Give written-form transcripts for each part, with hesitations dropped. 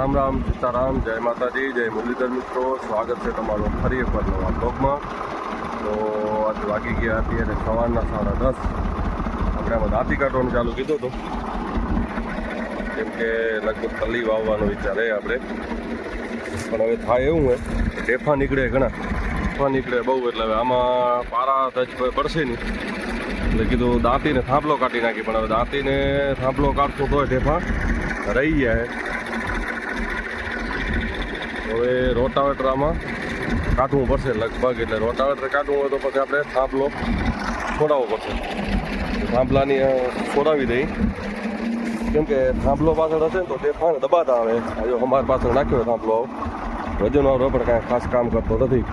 રામ રામ, સીતારામ, જય માતાજી, જય મુરલીધર મિત્રો. સ્વાગત છે તમારું ફરી એકવાર નવા બ્લોગમાં. તો આજે વાગી ગયા અત્યારે સવારના 10:30. આપણે આમાં દાંતી કાઢવાનું ચાલુ કીધું હતું, કેમ કે લગભગ કલી વાવવાનો વિચાર છે આપણે. પણ હવે થાય એવું હોય ઢેફા નીકળે, ઘણા ઢેફા નીકળે બહુ, એટલે હવે આમાં પારા ધજ પડશે નહીં, એટલે કીધું દાંતીને થાંભલો કાઢી નાખી. પણ હવે દાંતીને થાંભલો કાઢશું તો ઢેફા રહી જાય. હવે રોટાવેટર આમાં કાઢવું પડશે લગભગ, એટલે રોટાવેટર કાઢવું હોય તો પછી આપણે થાંભલો છોડાવવો પડશે. થાંભલાની છોડાવી દઈ, કેમ કે થાંભલો પાછળ હશે ને તો ઢેફાને દબાતા આવે. જો અમારી પાછળ નાખ્યો હોય થાંભલો, વજન વાળો પણ કાંઈ ખાસ કામ કરતો નથી,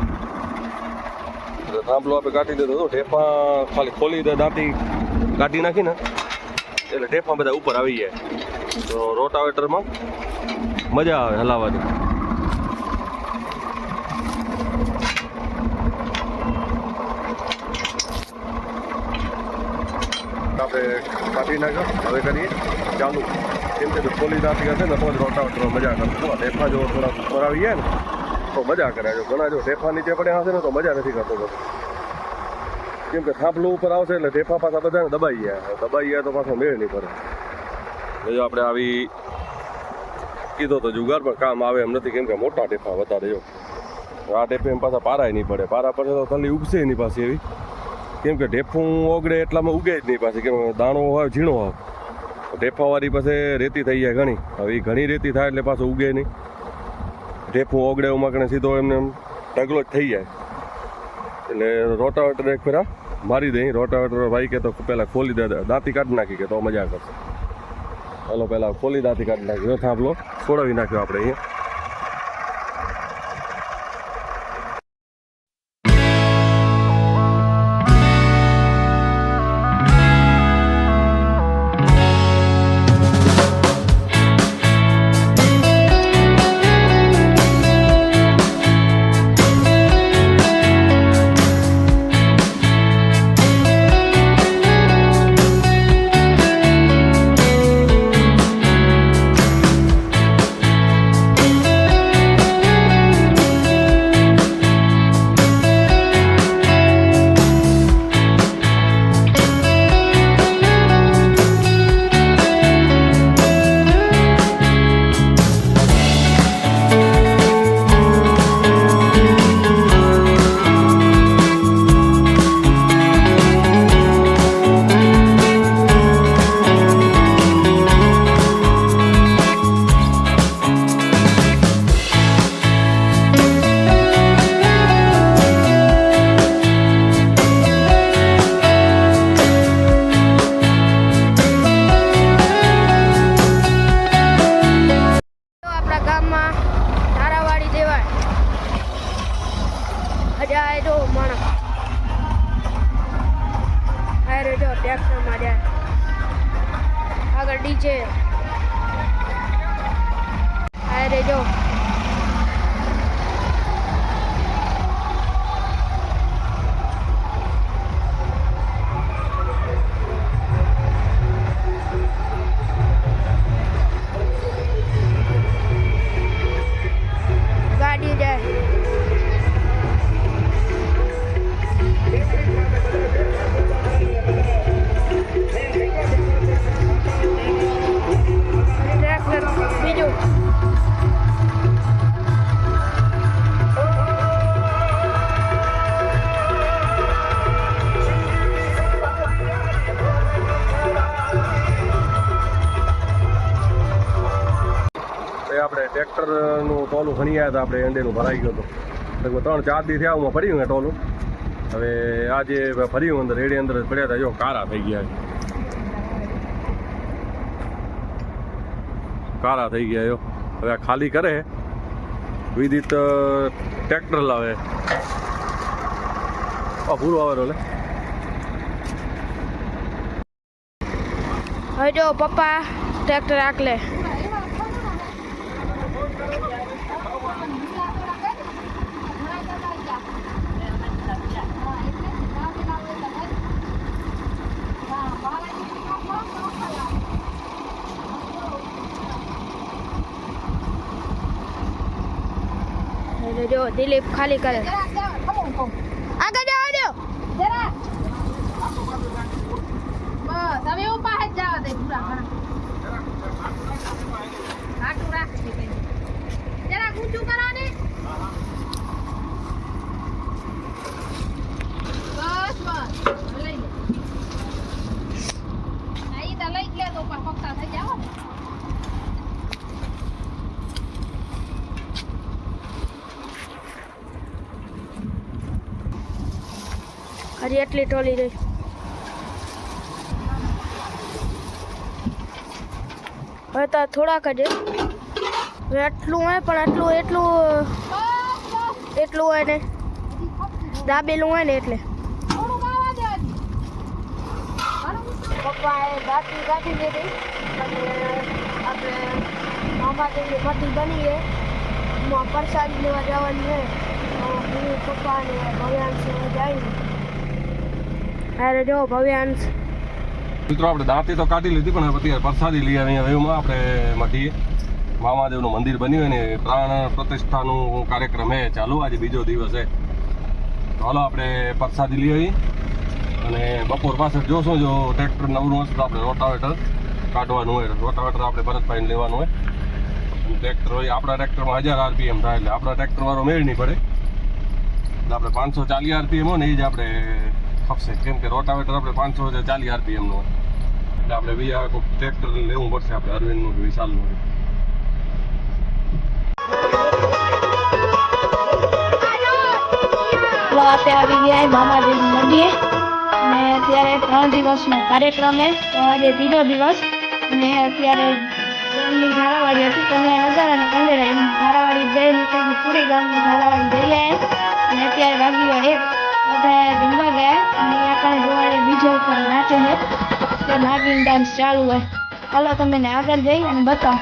એટલે થાંભલો આપણે કાઢી દીધો હતો. ઢેફા ખાલી ખોલી દે, દાંતી કાઢી નાખીને એટલે ઢેફા બધા ઉપર આવી જાય, તો રોટાવેટરમાં મજા આવે હલાવવાની. આપણે કાઢી નાખ્યો, હવે કરીએ ચાલુ. કેમ કે ખોલી દાંતી હશે ને તો જ રોટાવેટરમાં મજા કરશે. ઢેફા જો થોડા ઉપર આવી જાય ને તો મજા કરે. જો ઘણા જો ઢેફા નીચે પડ્યા હશે ને તો મજા નથી કરતો, કેમ કે થાંભલું ઉપર આવશે એટલે ઢેફા પાછા બધાને દબાઈ જાય તો પાછો મેળ નહીં પડે. જો આપણે આવી કીધો તો જુગાર પણ કામ આવે એમ નથી, કેમ કે મોટા ઢેફા વધારે. જો આ ઢેફે એમ પાછા પારાય નહીં પડે, પારા પડે તો તલી ઉગશે નહીં પાછી એવી, કેમ કે ઢેફું ઓગળે એટલામાં ઉગે જ નહીં પાછી, કેમ દાણો હોય ઝીણો હોય. ઢેફાવાળી પાસે રેતી થઈ જાય ઘણી, હવે એ ઘણી રેતી થાય એટલે પાછું ઉગે નહીં. ઢેફું ઓગળે એમાં કણે સીધો એમને એમ ઢગલો જ થઈ જાય. એટલે રોટાવેટર એક ફેરા મારી દઈ. રોટાવેટર ભાઈ કે તો પહેલાં ખોલી દે, દાંતી કાઢી નાખી કે તો મજા કરશે. ચાલો પહેલાં ખોલી દાંતી કાઢી નાખી, થાંભલો છોડાવી નાખ્યો આપણે અહીંયા. ટ્રેક્ટરમાં જાય આગળ ડીજે અરે જો ગાડી જાય. આપણે ટ્રેક્ટરનું ટોલું ખણી આવ્યા હતા, આપણે એંડેનું ભરાઈ ગયો હતો. લગભગ 3-4 દી થયા હું ફર્યું ટોલું. હવે આજે ફર્યું અંદર રેડી અંદર જ પડ્યા હતા. જો કારા થઈ ગયા, કારા થઈ ગયા. જો હવે આ ખાલી કરે વિદિત ટ્રેક્ટર લાવે. પૂરો આવે લે. હવે જો પપ્પા ટ્રેક્ટર આકલે. અરે જો દિલીપ ખાલી કરે આગળ જવા દો બસ હવે ઉભા જ જવા દે પૂરા આટલું રાખજે જરા ઊંચું કરો ને બસ બસ લઈ લે અહીં તો લઈ જ લે તો પક્કા થઈ જાવ ને હજી એટલી ટોલી રહી હવે તો થોડાક જ હવે આટલું હોય પણ એટલું હોય ને દાબેલું હોય ને એટલે થોડું ગાવા દે પપ્પાએ બાકી કાઢી દીધી અને આપણે મામાદેવની મઠી બની છે એમાં પ્રસાદ લેવા જવાની છે તો હું પપ્પા અને ભવ્યાંશ જાય અરે જો ભવ્યાંશ મિત્રો આપણે દાંતી તો કાઢી લીધી પણ અત્યારે પ્રસાદી લઈ આવી હવેમાં આપણે મઢીએ મામાદેવનું મંદિર બન્યું હોય ને પ્રાણ પ્રતિષ્ઠાનું કાર્યક્રમ છે ચાલુ આજે બીજો દિવસ છે તો હાલો આપણે પ્રસાદી લઈ આવી અને બપોર પાછળ જોશું જો ટ્રેક્ટર નવરું હશે તો આપણે રોટાવેટર કાઢવાનું હોય રોટાવેટર આપણે ભરતભાઈને લેવાનું હોય ટ્રેક્ટર હોય આપણા ટ્રેક્ટરમાં 1000 RPM થાય એટલે આપણા ટ્રેક્ટરવાળો મેળ નહીં પડે એટલે આપણે 540 RPM હોય ને એ જ આપણે ખપશે કેમ કે રોટાવેટર આપણે 540 RPM નું હોય એટલે આપણે બીજા કોઈ ટ્રેક્ટર લેવું પડશે આપણે અરવિંદનું કે વિશાલનું આપણે આવી ગયા મામાદેવ મંદિરે અને અત્યારે 3 દિવસનો કાર્યક્રમ છે તો આજે ત્રીજો દિવસ અને અત્યારે ગામની ધારાવાડી હતી તમે નજારાને કંડેરા એમ ધારાવાડી જઈ નીકળી પૂરી ગામની ધારાવાડી જઈ ગયા અને અત્યારે વાગ્યું 1 બધા જમવા ગયા અને આપણે જોવાડે બીજો ઉપર નાચે છે તે નાગિન ડાન્સ ચાલુ હોય ચાલો તમને આગળ જઈ અને બતાવો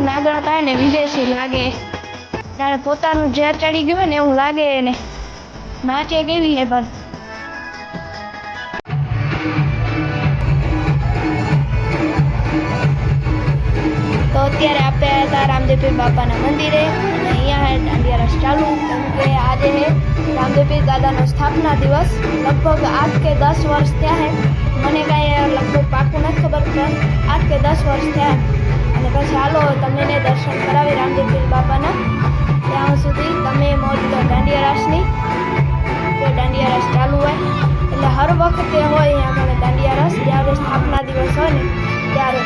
નાગણ થાય ને વિદેશી લાગે ત્યારે પોતાનું ઝેર ચડી ગયું ને એવું લાગે એને નાચે કેવી હે પણ તો અત્યારે આપણે હતા રામદેવપીર બાપાના મંદિરે અને અહીંયા દાંડિયા રસ ચાલુ કેમ કે આજે હે રામદેવપીર દાદાનો સ્થાપના દિવસ લગભગ 8 કે 10 વર્ષ થયા હે મને કાંઈ લગભગ પાકું નથી ખબર પણ 8 કે 10 વર્ષ થયા અને પછી હાલો તમને દર્શન કરાવી રામદેવપીર બાપાના ત્યાં સુધી તમે મોજ લો દાંડિયા રાસની તો દાંડિયા રાસ ચાલુ હોય એટલે હર વખતે હોય અહીંયા મને દાંડિયા રાસ જ્યારે સ્થાપના દિવસ હોય ને ત્યારે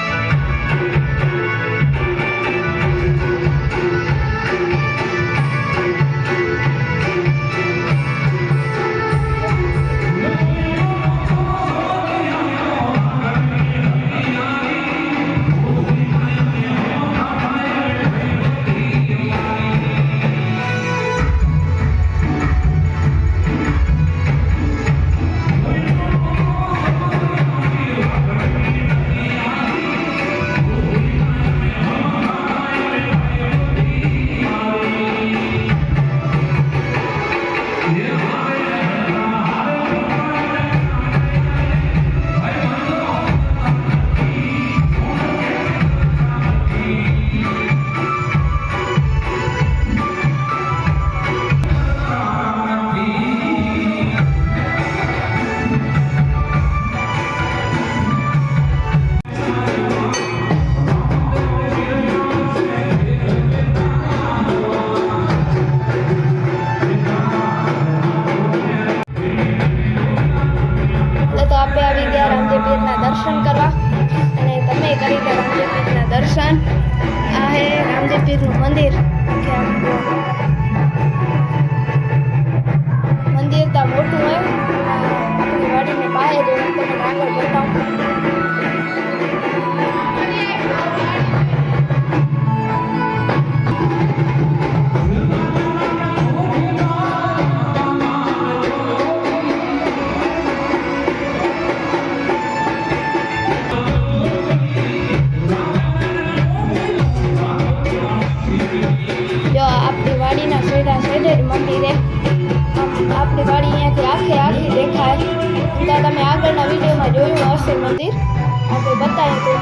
દર્શન. આ હે રામદેવ પીરનું મંદિર. મંદિર તો મોટું હોય. આપણી વાડીને બહાર તમને આગળ બતાવું. જો આપણી વાડીના છેડા છેડે જ મંદિર છે. આપણી વાડી અહીંયાથી આખી દેખાય. તો તમે આગળના વિડીયોમાં જોયું હશે મંદિર. આપણે બતાવ્યું તો